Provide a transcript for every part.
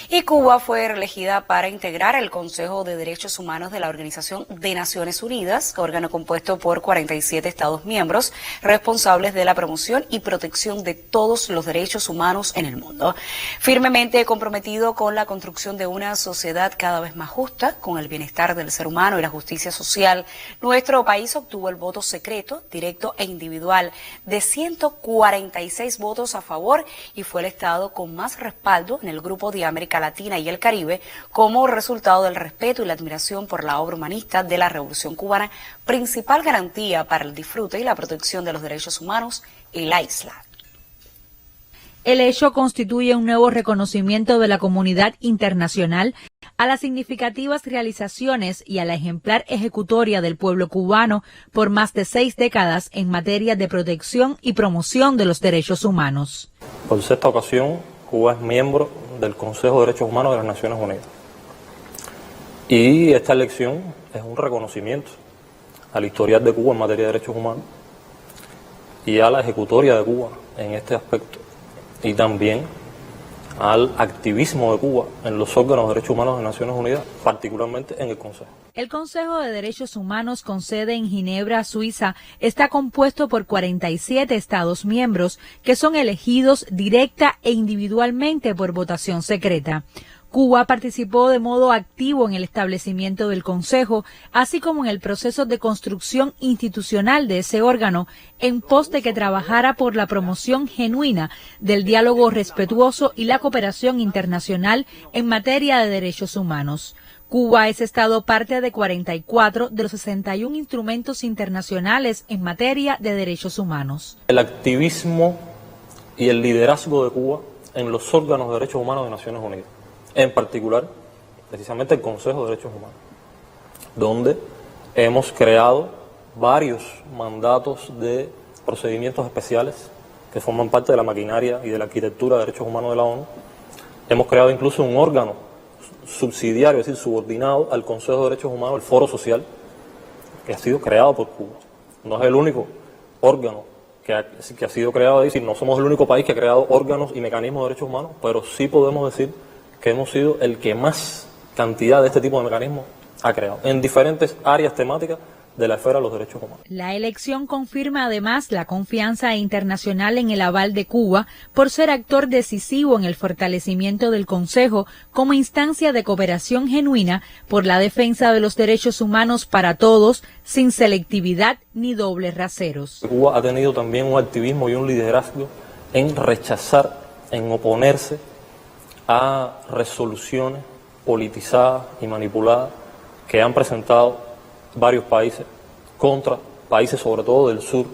Y Cuba fue reelegida para integrar el Consejo de Derechos Humanos de la Organización de Naciones Unidas, órgano compuesto por 47 Estados miembros responsables de la promoción y protección de todos los derechos humanos en el mundo. Firmemente comprometido con la construcción de una sociedad cada vez más justa, con el bienestar del ser humano y la justicia social, nuestro país obtuvo el voto secreto, directo e individual de 146 votos a favor y fue el Estado con más respaldo en el grupo de América Latina y el Caribe como resultado del respeto y la admiración por la obra humanista de la Revolución Cubana, principal garantía para el disfrute y la protección de los derechos humanos en la isla. El hecho constituye un nuevo reconocimiento de la comunidad internacional a las significativas realizaciones y a la ejemplar ejecutoria del pueblo cubano por más de 6 décadas en materia de protección y promoción de los derechos humanos. Por sexta ocasión, Cuba es miembro del Consejo de Derechos Humanos de las Naciones Unidas. Y esta elección es un reconocimiento al historial de Cuba en materia de derechos humanos y a la ejecutoria de Cuba en este aspecto, y también al activismo de Cuba en los órganos de derechos humanos de Naciones Unidas, particularmente en el Consejo. El Consejo de Derechos Humanos con sede en Ginebra, Suiza, está compuesto por 47 Estados miembros que son elegidos directa e individualmente por votación secreta. Cuba participó de modo activo en el establecimiento del Consejo, así como en el proceso de construcción institucional de ese órgano, en pos de que trabajara por la promoción genuina del diálogo respetuoso y la cooperación internacional en materia de derechos humanos. Cuba es Estado parte de 44 de los 61 instrumentos internacionales en materia de derechos humanos. El activismo y el liderazgo de Cuba en los órganos de derechos humanos de Naciones Unidas, en particular, precisamente el Consejo de Derechos Humanos, donde hemos creado varios mandatos de procedimientos especiales que forman parte de la maquinaria y de la arquitectura de derechos humanos de la ONU. Hemos creado incluso un órgano subsidiario, es decir, subordinado al Consejo de Derechos Humanos, el Foro Social, que ha sido creado por Cuba. No es el único órgano que ha sido creado ahí, no somos el único país que ha creado órganos y mecanismos de derechos humanos, pero sí podemos decir que hemos sido el que más cantidad de este tipo de mecanismos ha creado en diferentes áreas temáticas de la esfera de los derechos humanos. La elección confirma además la confianza internacional en el aval de Cuba por ser actor decisivo en el fortalecimiento del Consejo como instancia de cooperación genuina por la defensa de los derechos humanos para todos, sin selectividad ni dobles raseros. Cuba ha tenido también un activismo y un liderazgo en rechazar, en oponerse a resoluciones politizadas y manipuladas que han presentado varios países contra países sobre todo del sur,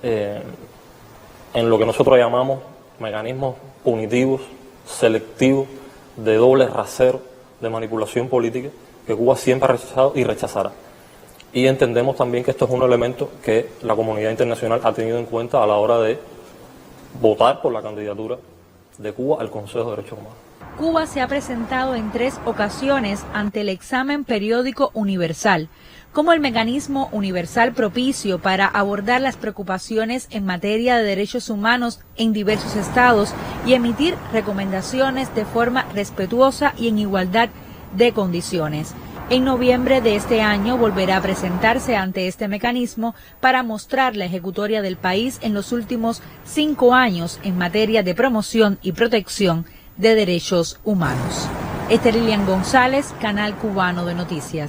en lo que nosotros llamamos mecanismos punitivos, selectivos, de doble rasero, de manipulación política, que Cuba siempre ha rechazado y rechazará. Y entendemos también que esto es un elemento que la comunidad internacional ha tenido en cuenta a la hora de votar por la candidatura de Cuba al Consejo de Derechos Humanos. Cuba se ha presentado en 3 ocasiones ante el examen periódico universal, como el mecanismo universal propicio para abordar las preocupaciones en materia de derechos humanos en diversos estados y emitir recomendaciones de forma respetuosa y en igualdad de condiciones. En noviembre de este año volverá a presentarse ante este mecanismo para mostrar la ejecutoria del país en los últimos 5 años en materia de promoción y protección de derechos humanos. Lilian González, Canal Cubano de Noticias.